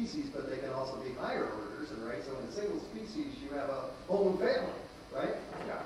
species, but they can also be higher orders, and right? So in a single species, you have a whole new family, right? Yeah.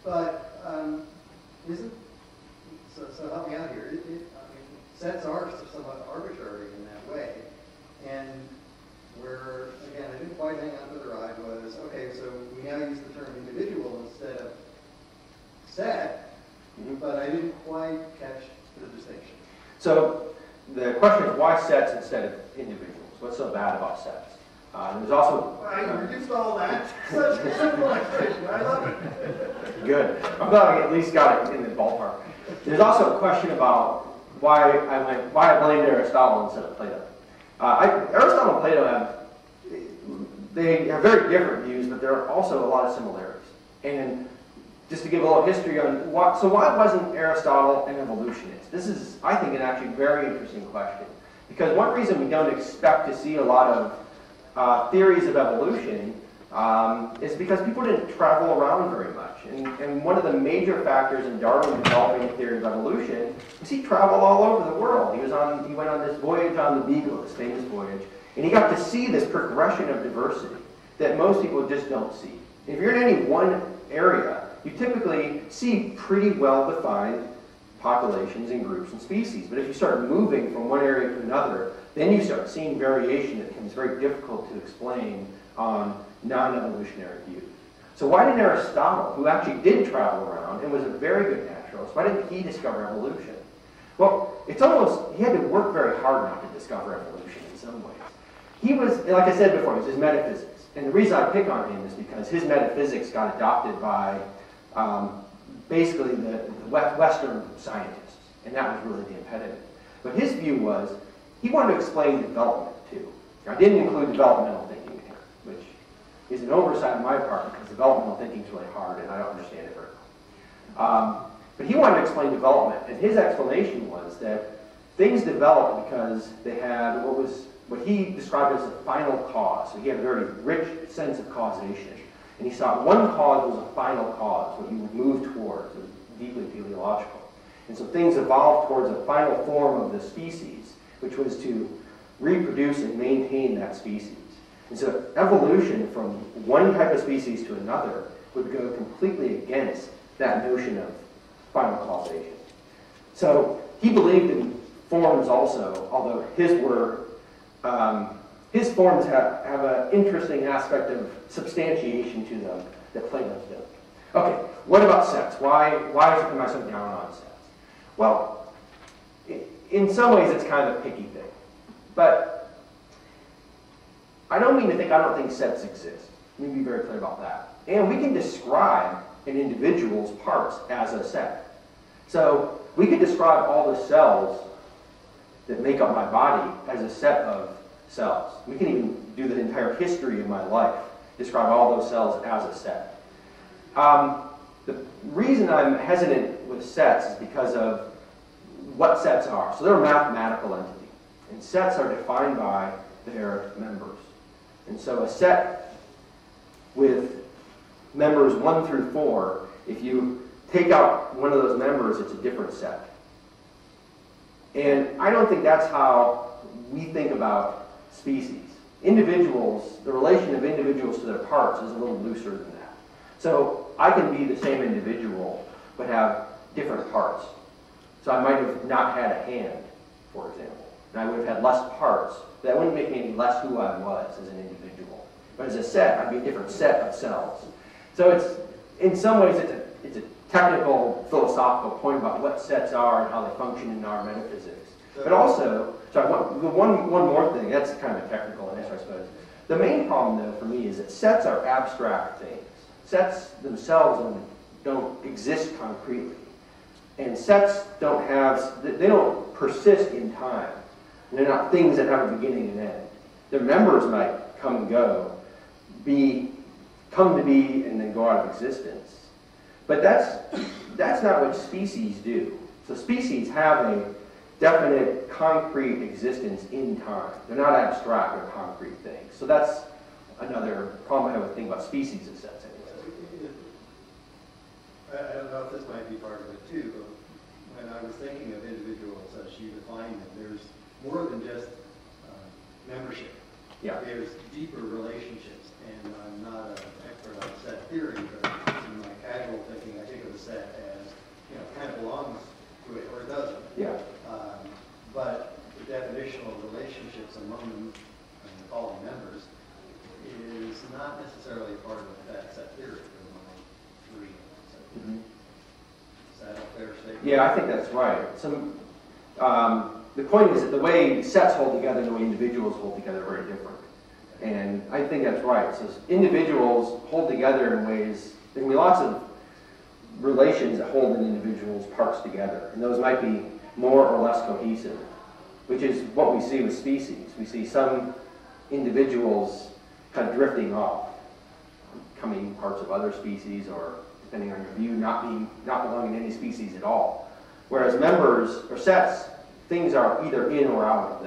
But isn't so help me out here. I mean, sets are somewhat arbitrary in that way, and where again I didn't quite hang on for the ride was okay. So we now use the term individual instead of set, but I didn't quite catch the distinction. So the question is why sets instead of individuals? What's so bad about sets? There's also... I reduced all that. Such a simple explanation. I love it. Good. I'm glad I at least got it in the ballpark. There's also a question about why I blamed Aristotle instead of Plato. Aristotle and Plato they have very different views, but there are also a lot of similarities. And just to give a little history on why wasn't Aristotle an evolutionist? This is, I think, an actually very interesting question. Because one reason we don't expect to see a lot of theories of evolution is because people didn't travel around very much. And one of the major factors in Darwin developing a theory of evolution was he traveled all over the world. He went on this voyage on the Beagle, this famous voyage, and he got to see this progression of diversity that most people just don't see. If you're in any one area, you typically see pretty well-defined populations and groups and species. But if you start moving from one area to another, then you start seeing variation that becomes very difficult to explain on non-evolutionary views. So why didn't Aristotle, who actually did travel around and was a very good naturalist, why didn't he discover evolution? Well, it's almost, he had to work very hard not to discover evolution in some ways. He was, like I said before, he was his metaphysics. And the reason I pick on him is because his metaphysics got adopted by basically the Western scientists, and that was really the impediment. But his view was, he wanted to explain development too. I didn't include developmental thinking here, which is an oversight on my part because developmental thinking is really hard and I don't understand it very well. But he wanted to explain development, and his explanation was that things developed because they had what he described as a final cause. So he had a very rich sense of causation. And he saw one cause was a final cause, what you would move towards. It was deeply teleological. And so things evolved towards a final form of the species, which was to reproduce and maintain that species. And so evolution from one type of species to another would go completely against that notion of final causation. So he believed in forms also, although his forms have an interesting aspect of substantiation to them that Plato's don't. Okay, what about sets? Why am I so down on sets? Well, in some ways it's kind of a picky thing. But I don't mean to think I don't think sets exist. Let me be very clear about that. And we can describe an individual's parts as a set. So we could describe all the cells that make up my body as a set of cells. We can even do the entire history of my life, describe all those cells as a set. The reason I'm hesitant with sets is because of what sets are. So they're a mathematical entity, and sets are defined by their members. And so a set with members 1 through 4, if you take out one of those members, it's a different set. And I don't think that's how we think about species. Individuals, the relation of individuals to their parts is a little looser than that. So I can be the same individual, but have different parts. So I might have not had a hand, for example, and I would have had less parts. That wouldn't make me any less who I was as an individual. But as a set, I'd be a different set of cells. So it's, in some ways, it's a technical, philosophical point about what sets are and how they function in our metaphysics. But also, sorry, one more thing, that's kind of a technical answer, I suppose. The main problem, though, for me is that sets are abstract things. Sets themselves don't exist concretely. And sets they don't persist in time. They're not things that have a beginning and end. Their members might come and go, come to be, and then go out of existence. But that's not what species do. So species have a definite, concrete existence in time. They're not abstract or concrete things. So that's another problem I would think about species as sets anyway. I don't know if this might be part of it too, but when I was thinking of individuals as you define them, there's more than just membership. Yeah. there's deeper relationships, and I'm not an expert on set theory, but in my casual thinking, I think of a set as, kind of belongs to it, or it doesn't. Yeah. But the definitional relationships among them, and the following members, is not necessarily part of that set theory in my reading. Mm-hmm. Is that a fair statement? Yeah, I think that's right. The point is that the way sets hold together and the way individuals hold together are very different. And I think that's right. So individuals hold together in ways, there can be lots of relations that hold an individual's parts together. And those might be more or less cohesive, which is what we see with species. We see some individuals kind of drifting off, becoming parts of other species, or depending on your view, not belonging to any species at all. Whereas members or sets, things are either in or out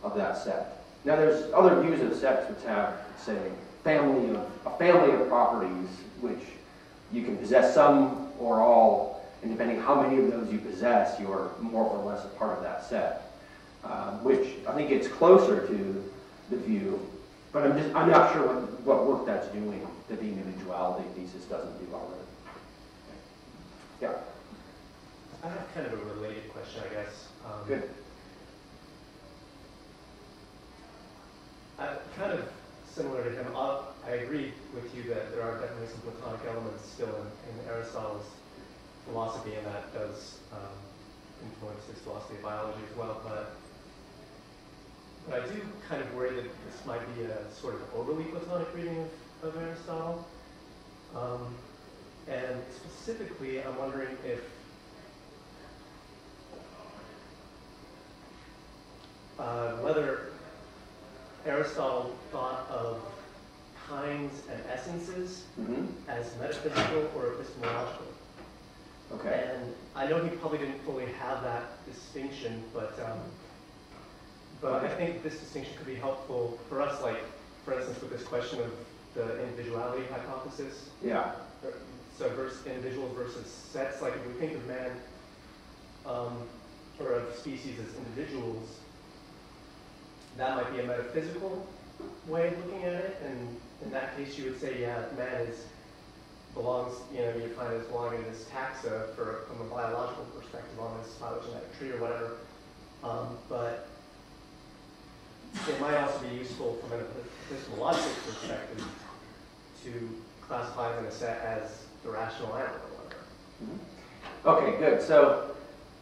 of that set. Now there's other views of sets which have, say, a family of properties which you can possess some or all, and depending how many of those you possess, you're more or less a part of that set. Which I think gets closer to the view, but I'm not sure what work that's doing that the individuality thesis doesn't do already. Yeah. I have kind of a related question, I guess. Good. Kind of similar to him, I agree with you that there are definitely some Platonic elements still in Aristotle's philosophy, and that does influence his philosophy of biology as well. But I do kind of worry that this might be a sort of overly Platonic reading of Aristotle. And specifically, I'm wondering if whether Aristotle thought of kinds and essences as metaphysical or epistemological. Okay. And I know he probably didn't fully have that distinction, but I think this distinction could be helpful for us, like, for instance, with this question of the individuality hypothesis. Yeah. So individuals versus sets, like if we think of man or of species as individuals, that might be a metaphysical way of looking at it, and in that case you would say, yeah, man belongs, you find it as belonging in this taxa from a biological perspective on this phylogenetic tree or whatever. But it might also be useful from an epistemological perspective to classify them in a set as the rational animal or whatever. Okay, good. So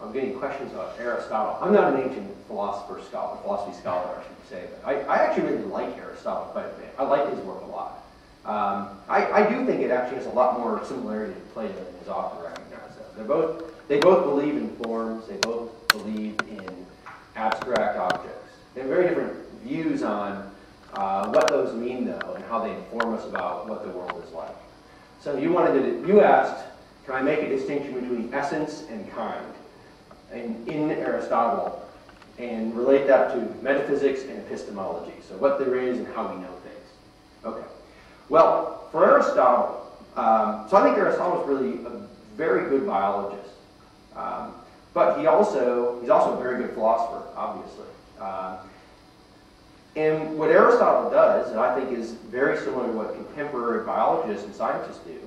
I'm getting questions about Aristotle. I'm not an ancient philosophy scholar, I should say. But I actually really like Aristotle quite a bit. I like his work a lot. I do think it actually has a lot more similarity to Plato than his author recognizes. They both believe in forms. They both believe in abstract objects. They have very different views on what those mean, though, and how they inform us about what the world is like. So you asked, can I make a distinction between essence and kind in Aristotle, and relate that to metaphysics and epistemology, so what there is and how we know things. Okay. Well, for Aristotle, so I think Aristotle is really a very good biologist, but he's also a very good philosopher, obviously. And what Aristotle does, and I think is very similar to what contemporary biologists and scientists do,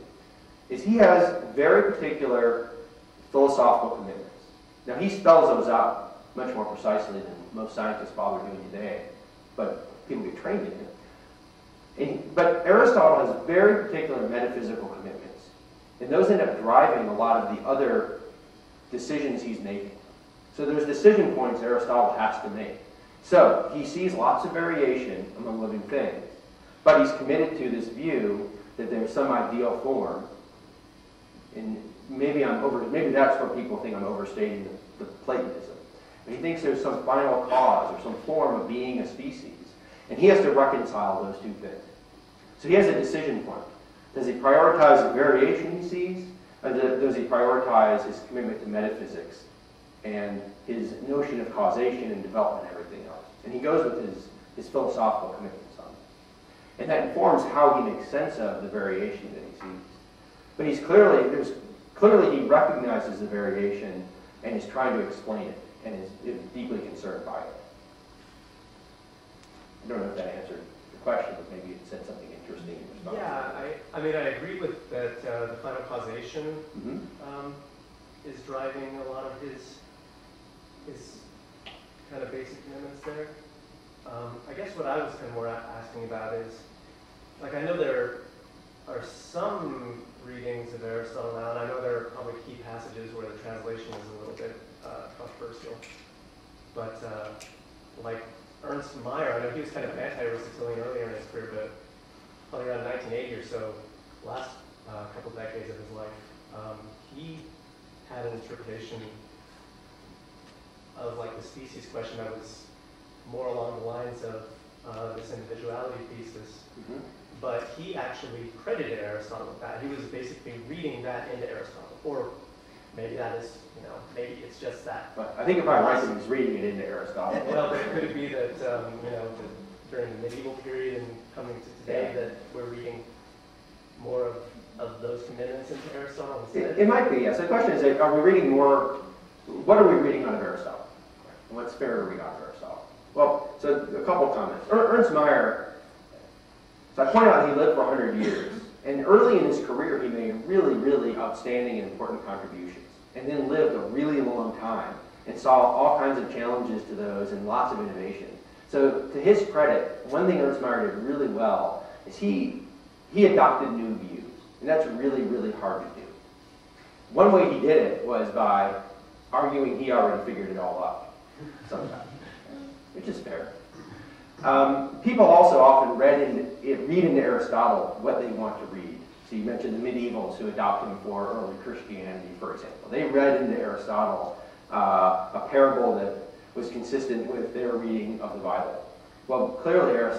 is he has very particular philosophical commitments. Now, he spells those out much more precisely than most scientists bother doing today, but people get trained in it. But Aristotle has very particular metaphysical commitments, and those end up driving a lot of the other decisions he's making. So there's decision points Aristotle has to make. So he sees lots of variation among living things, but he's committed to this view that there's some ideal form. And maybe that's where people think I'm overstating the Platonism. But he thinks there's some final cause or some form of being a species, and he has to reconcile those two things. So he has a decision point. Does he prioritize the variation he sees, or does he prioritize his commitment to metaphysics and his notion of causation and development and everything else? And he goes with his philosophical commitments on it. And that informs how he makes sense of the variation that he sees. But clearly he recognizes the variation and is trying to explain it and is deeply concerned by it. I don't know if that answered the question, but maybe it said something interesting in response. Yeah, I mean, I agree with that. The final causation is driving a lot of his kind of basic commitments there. I guess what I was kind of more asking about is, like, I know there are some readings of Aristotle now, and I know there are probably key passages where the translation is a little bit controversial. But like Ernst Mayr, I know he was kind of anti-Aristotelian earlier in his career, but probably around 1980 or so, last couple decades of his life, he had an interpretation of like the species question that was more along the lines of this individuality thesis. But he actually credited Aristotle with that. He was basically reading that into Aristotle. Or maybe that is, maybe it's just that. But I think if I'm right, he was reading it into Aristotle. Well, but could it be that, during the medieval period and coming to today, that we're reading more of those commitments into Aristotle instead? It might be, yes. The question is, are we reading more, what are we reading out of Aristotle? And what's fair to read out of Aristotle? Well, so a couple comments. Ernst Mayr, so I pointed out he lived for 100 years. And early in his career, he made really, really outstanding and important contributions. And then lived a really long time and saw all kinds of challenges to those and lots of innovation. So to his credit, one thing Ernst Mayr did really well is he adopted new views. And that's really, really hard to do. One way he did it was by arguing he already figured it all out sometimes, which is fair. People also often read into Aristotle what they want to read. So you mentioned the medievals who adopted him for early Christianity, for example. They read into Aristotle a parable that was consistent with their reading of the Bible. Well, clearly Aristotle